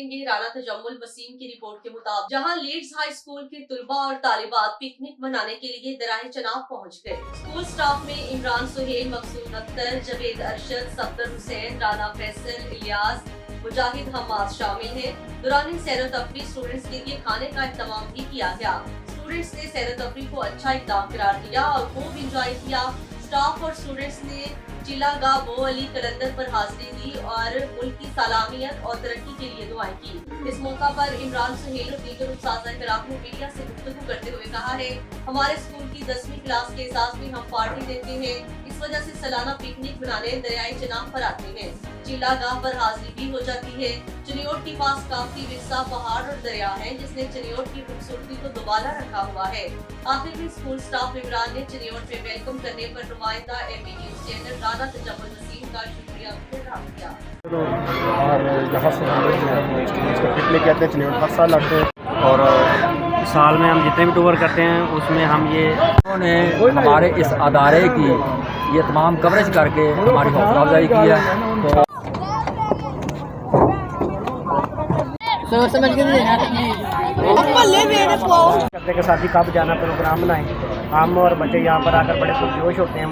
देखेंगे राना तजम्मुल वसीम की रिपोर्ट के मुताबिक, जहां लीड्स हाई स्कूल के तुलबा और तालिबात पिकनिक मनाने के लिए दराए चनाब पहुंच गए। स्कूल स्टाफ में इमरान सुहेल, मकसूद अख्तर, जवेद अरशद, सफदर हुसैन, राना फैसल, इलियास, मुजाहिद हम्माद शामिल हैं। दौरान सैर तफरी स्टूडेंट्स के लिए खाने का इंतजाम भी किया गया। स्टूडेंट्स ने सैर तफरी को अच्छा इक़दाम करार दिया और खूब इंजॉय किया। स्टाफ और स्टूडेंट्स ने चिलागाह बो अली कलंदर पर हाजिरी दी और मुल्क की सलामियत और तरक्की के लिए दुआएं की। इस मौका पर इमरान सुहेल और दीगर उस्ताद कराम ने मीडिया से गुफ्तगू करते हुए कहा है, हमारे स्कूल की 10वीं क्लास के एहसास में हम पार्टी देते हैं, इस वजह से सालाना पिकनिक मनाने दरियाए चनाब पर आते हैं। चिलागाह पर हाजिरी भी हो जाती है। चनियोट के पास काफी विरसा पहाड़ और दरिया है, जिसने चनियोट की खूबसूरती को दोबारा रखा हुआ है। आखिर में स्कूल स्टाफ इमरान ने चनियोट में वेलकम करने पर नुमाइंदा MP news channel Rana Tajammul Waseem का शुक्रिया अदा किया। और यहाँ से हम लोग जो है इसको पिकनिक कहते हैं, चनियोट हर साल आते हैं और साल में हम जितने भी टूर करते हैं उसमें हम ये उन्होंने हमारे इस अदारे की ये तमाम कवरेज करके हमारी हौसला अफजाई की है। तो करते के साथ ही कब जाना प्रोग्राम बनाएं। हम और बच्चे यहाँ पर आकर बड़े पुरजोश होते हैं।